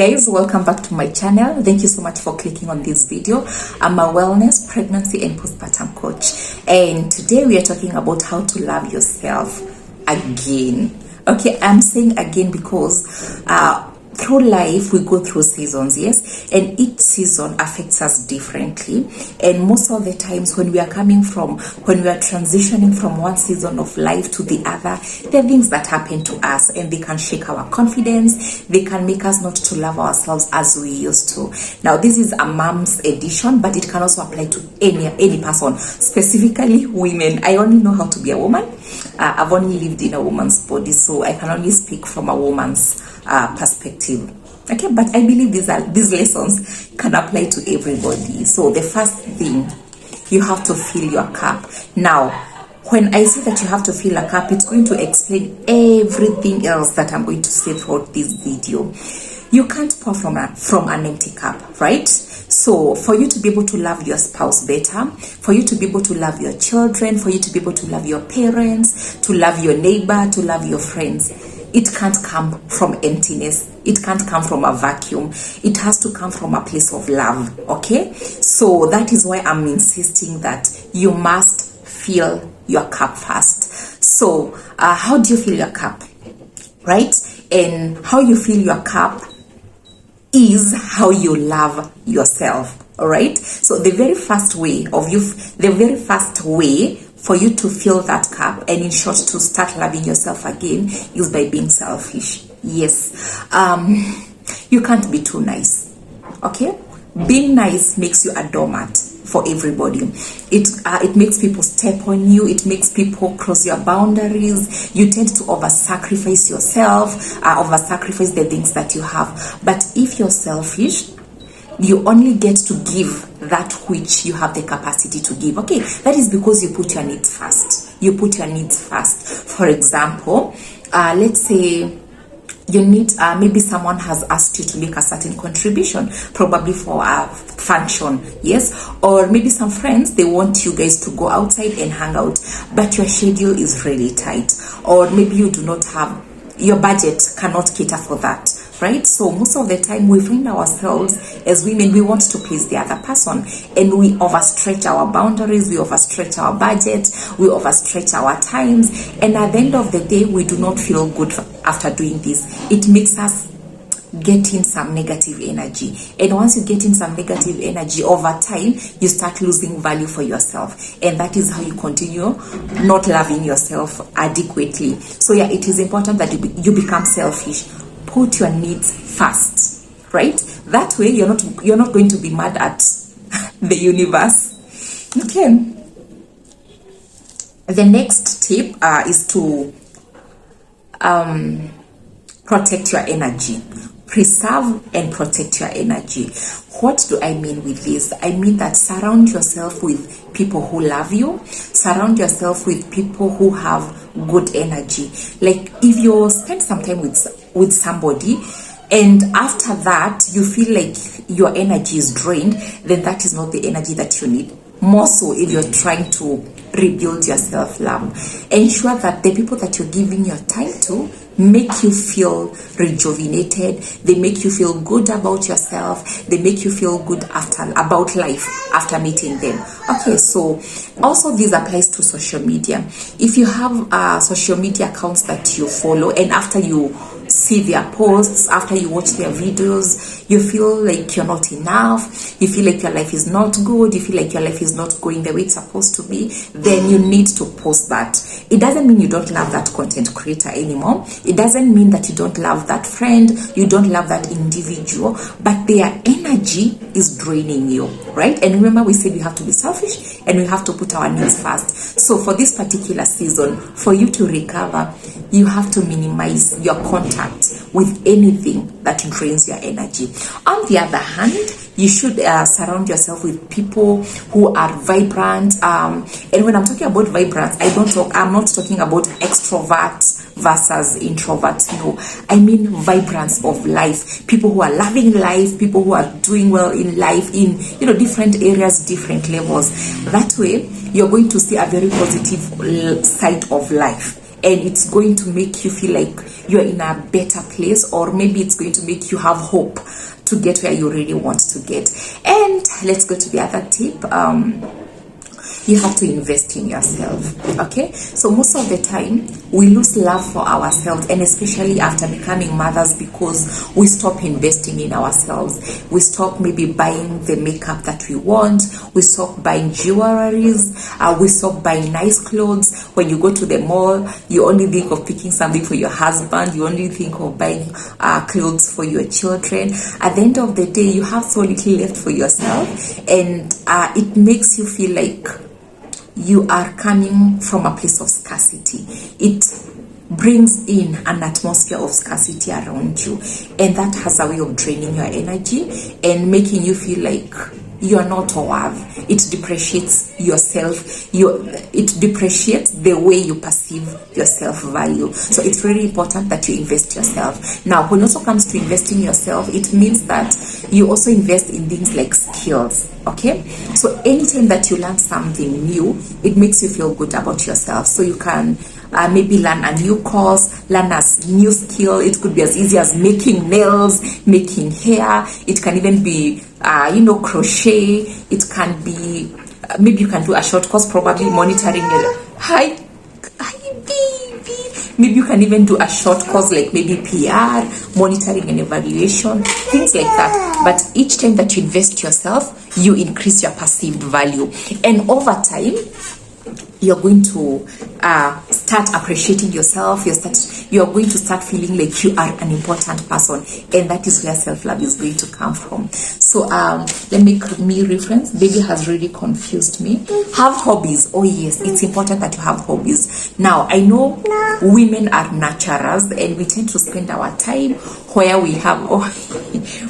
guys, welcome back to my channel. Thank you so much for clicking on this video. I'm a wellness, pregnancy and postpartum coach, and today we are talking about how to love yourself again. Okay, I'm saying again because through life we go through seasons, yes, and each season affects us differently. And most of the times when we are transitioning from one season of life to the other, there are things that happen to us and they can shake our confidence. They can make us not to love ourselves as we used to. Now this is a mom's edition, but it can also apply to any person, specifically women. I only know how to be a woman. I've only lived in a woman's body, so I can only speak from a woman's perspective. Okay, but I believe these lessons can apply to everybody. So the first thing, you have to fill your cup. Now when I say that you have to fill a cup, it's going to explain everything else that I'm going to say throughout this video. You can't pour from an empty cup, right? So for you to be able to love your spouse better, for you to be able to love your children, for you to be able to love your parents, to love your neighbor, to love your friends, it can't come from emptiness. It can't come from a vacuum. It has to come from a place of love, okay? So that is why I'm insisting that you must fill your cup first. So how do you fill your cup, right? And how you fill your cup is how you love yourself, all right? So the very first way for you to fill that cup, and in short to start loving yourself again, is by being selfish. Yes, you can't be too nice, okay? Being nice makes you a doormat for everybody. It makes people step on you. It makes people cross your boundaries. You tend to over-sacrifice yourself, over-sacrifice the things that you have. But if you're selfish, you only get to give that which you have the capacity to give. Okay, that is because you put your needs first. You put your needs first. For example, let's say you need, maybe someone has asked you to make a certain contribution, probably for a function, yes, or maybe some friends, they want you guys to go outside and hang out, but your schedule is really tight, or maybe you do not have, your budget cannot cater for that, right? So most of the time we find ourselves as women, we want to please the other person, and we overstretch our boundaries, we overstretch our budget, we overstretch our times, and at the end of the day we do not feel good after doing this. It makes us get in some negative energy, and once you get in some negative energy, over time you start losing value for yourself, and that is how you continue not loving yourself adequately. So yeah, it is important that you become selfish. Put your needs first, right? That way you're not going to be mad at the universe. Okay, the next tip is to protect your energy. Preserve and protect your energy. What do I mean with this? I mean that surround yourself with people who love you. Surround yourself with people who have good energy. Like if you spend some time with somebody, and after that you feel like your energy is drained, then that is not the energy that you need. More so if you're trying to rebuild your self-love. Ensure that the people that you're giving your time to make you feel rejuvenated. They make you feel good about yourself. They make you feel good about life after meeting them. Okay, so also this applies to social media. If you have social media accounts that you follow, and after you see their posts, after you watch their videos, you feel like you're not enough, you feel like your life is not good, you feel like your life is not going the way it's supposed to be, then you need to post that. It doesn't mean you don't love that content creator anymore. It doesn't mean that you don't love that friend, you don't love that individual, but their energy is draining you, right? And remember, we said we have to be selfish and we have to put our needs first. So for this particular season, for you to recover, you have to minimize your contact with anything that drains your energy. On the other hand, you should surround yourself with people who are vibrant. And when I'm talking about vibrant, I'm not talking about extroverts versus introverts. No, I mean vibrance of life. People who are loving life, people who are doing well in life, in different areas, different levels. That way, you're going to see a very positive side of life. and it's going to make you feel like you're in a better place, or maybe it's going to make you have hope to get where you really want to get. And let's go to the other tip. You have to invest in yourself. Okay, so most of the time we lose love for ourselves, and especially after becoming mothers, because we stop investing in ourselves. We stop maybe buying the makeup that we want, we stop buying jewelries, we stop buying nice clothes. When you go to the mall, you only think of picking something for your husband, you only think of buying clothes for your children. At the end of the day, you have so little left for yourself, and it makes you feel like you are coming from a place of scarcity. It brings in an atmosphere of scarcity around you, and that has a way of draining your energy and making you feel like you are not worth. It depreciates yourself. It depreciates the way you perceive your self-value. So it's really important that you invest yourself. Now, when it also comes to investing yourself, it means that you also invest in things like skills. Okay, so anytime that you learn something new, it makes you feel good about yourself. So you can maybe learn a new course, learn a new skill. It could be as easy as making nails, making hair. It can even be crochet. It can be maybe you can do a short course, probably monitoring your hi baby. Maybe you can even do a short course like maybe PR, monitoring and evaluation, things like that. But each time that you invest yourself, you increase your perceived value, and over time you're going to start appreciating yourself. You're going to start feeling like you are an important person, and that is where self-love is going to come from. So let me reference. Baby has really confused me. Have hobbies. Oh yes, it's important that you have hobbies. Now I know women are nurturers, and we tend to spend our time where we have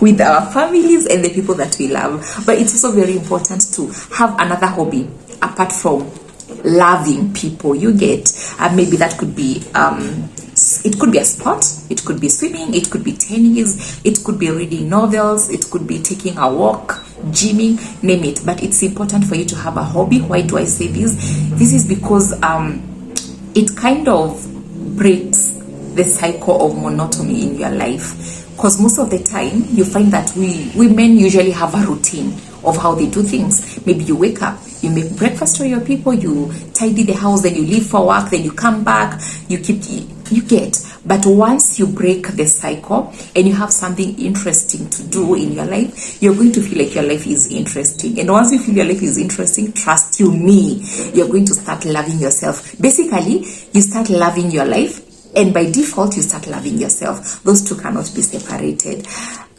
with our families and the people that we love. But it's also very important to have another hobby apart from loving people. You get maybe that could be it could be a sport, it could be swimming, it could be tennis, it could be reading novels, it could be taking a walk, gymming, name it. But it's important for you to have a hobby. Why do I say this? This is because it kind of breaks the cycle of monotony in your life. Because most of the time you find that women usually have a routine of how they do things. Maybe you wake up, you make breakfast for your people, you tidy the house, then you leave for work, then you come back, you get. But once you break the cycle and you have something interesting to do in your life, you're going to feel like your life is interesting. And once you feel your life is interesting, trust you me, you're going to start loving yourself. Basically, you start loving your life, and by default you start loving yourself. Those two cannot be separated.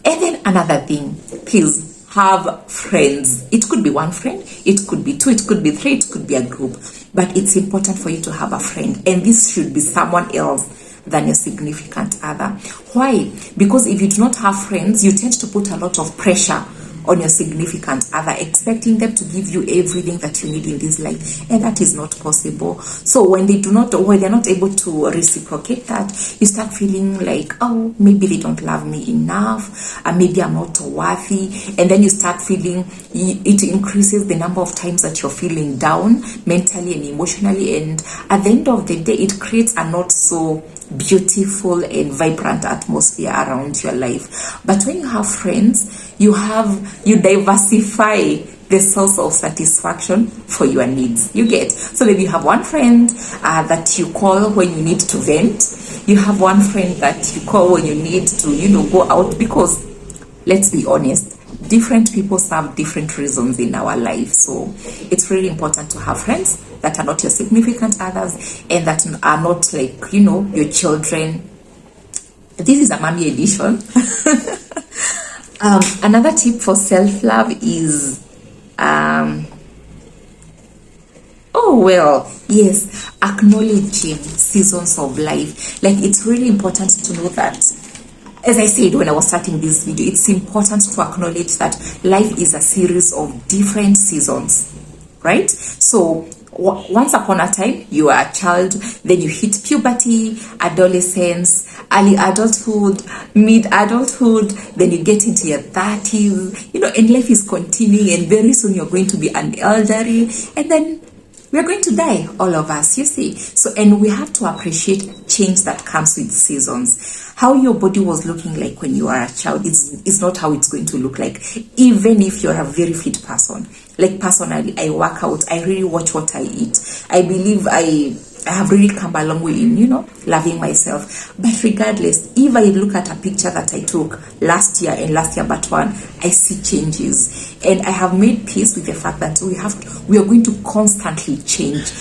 And then another thing, please have friends. It could be one friend, it could be two, it could be three, it could be a group. But it's important for you to have a friend, and this should be someone else than your significant other. Why? Because if you do not have friends, you tend to put a lot of pressure on your significant other, expecting them to give you everything that you need in this life, and that is not possible. So when they're not able to reciprocate that, you start feeling like, oh, maybe they don't love me enough, maybe I'm not worthy, and then you start feeling it increases the number of times that you're feeling down mentally and emotionally, and at the end of the day it creates a not so beautiful and vibrant atmosphere around your life. But when you have friends, you diversify the source of satisfaction for your needs. You get. So maybe you have one friend that you call when you need to vent. You have one friend that you call when you need to, go out, because let's be honest, different people serve different reasons in our life. So it's really important to have friends that are not your significant others, and that are not like, your children. This is a mommy edition. Another tip for self-love is, acknowledging seasons of life. Like, it's really important to know that, as I said when I was starting this video, it's important to acknowledge that life is a series of different seasons, right? So once upon a time, you are a child, then you hit puberty, adolescence, early adulthood, mid-adulthood, then you get into your 30s, and life is continuing, and very soon you're going to be an elderly, and then We are going to die, all of us, you see. So, and we have to appreciate change that comes with seasons. How your body was looking like when you are a child is not how it's going to look like, even if you're a very fit person. Like personally, I work out, I really watch what I eat. I believe I have really come a long way in, loving myself. But regardless, if I look at a picture that I took last year and last year but one, I see changes. And I have made peace with the fact that we are going to constantly change.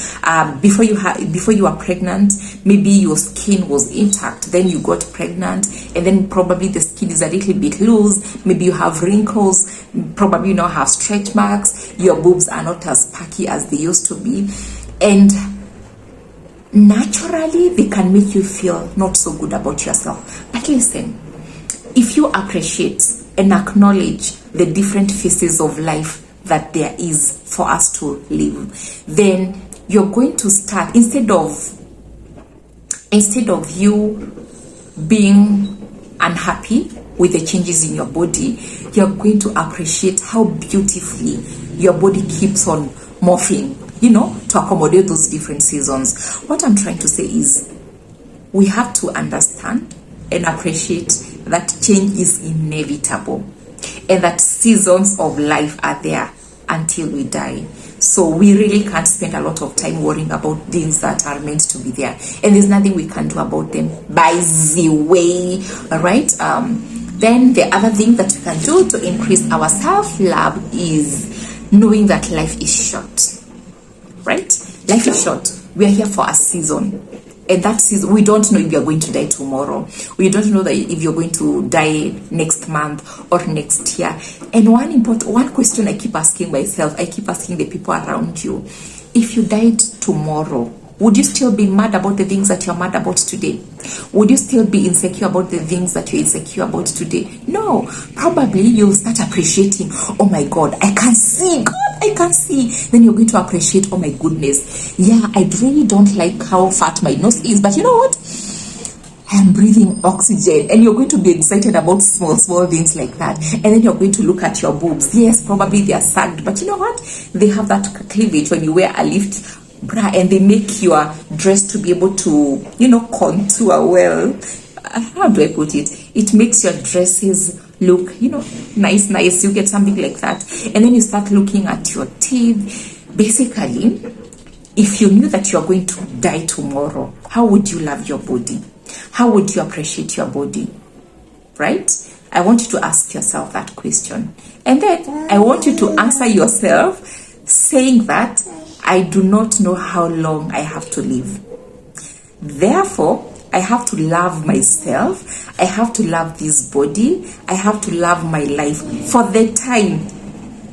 Before you are pregnant, maybe your skin was intact, then you got pregnant, and then probably the skin is a little bit loose, maybe you have wrinkles, probably you now have stretch marks, your boobs are not as pucky as they used to be, and naturally they can make you feel not so good about yourself. But listen, if you appreciate and acknowledge the different phases of life that there is for us to live, then you're going to start, instead of you being unhappy with the changes in your body, you're going to appreciate how beautifully your body keeps on morphing, to accommodate those different seasons. What I'm trying to say is we have to understand and appreciate that change is inevitable and that seasons of life are there until we die. So we really can't spend a lot of time worrying about things that are meant to be there, and there's nothing we can do about them, by the way. All right. Then the other thing that we can do to increase our self-love is knowing that life is short. Right? Life is short. We are here for a season. And that season, we don't know if you're going to die tomorrow. We don't know that if you're going to die next month or next year. And one question I keep asking myself, I keep asking the people around you, if you died tomorrow, would you still be mad about the things that you're mad about today? Would you still be insecure about the things that you're insecure about today? No. Probably you'll start appreciating, oh my God, I can see. God, I can see. Then you're going to appreciate, oh my goodness. Yeah, I really don't like how fat my nose is, but you know what? I am breathing oxygen. And you're going to be excited about small things like that. And then you're going to look at your boobs. Yes, probably they are sagged, but you know what? They have that cleavage when you wear a lift bra, and they make your dress to be able to, contour well. How do I put it? It makes your dresses look, nice. You get something like that. And then you start looking at your teeth. Basically, if you knew that you're going to die tomorrow, how would you love your body? How would you appreciate your body? Right? I want you to ask yourself that question. And then I want you to answer yourself saying that I do not know how long I have to live. Therefore, I have to love myself. I have to love this body. I have to love my life for the time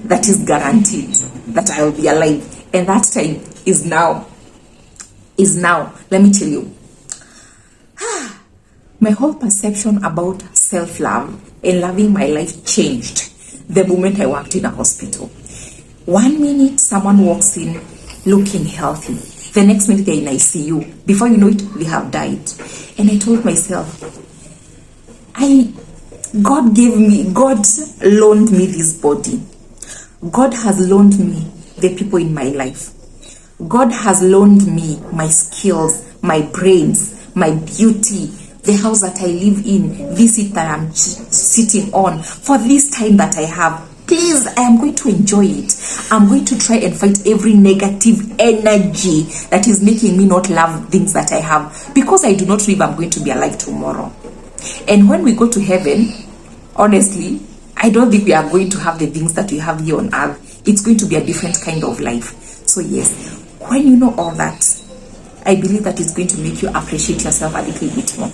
that is guaranteed that I will be alive. And that time is now. Let me tell you. My whole perception about self-love and loving my life changed the moment I worked in a hospital. 1 minute, someone walks in looking healthy. The next minute, they're in ICU. Before you know it, they have died. And I told myself, God loaned me this body. God has loaned me the people in my life. God has loaned me my skills, my brains, my beauty, the house that I live in, this seat that I'm sitting on, for this time that I have. Please, I am going to enjoy it. I'm going to try and fight every negative energy that is making me not love things that I have, because I do not know if I'm going to be alive tomorrow. And when we go to heaven, honestly, I don't think we are going to have the things that we have here on earth. It's going to be a different kind of life. So yes, when you know all that, I believe that it's going to make you appreciate yourself a little bit more.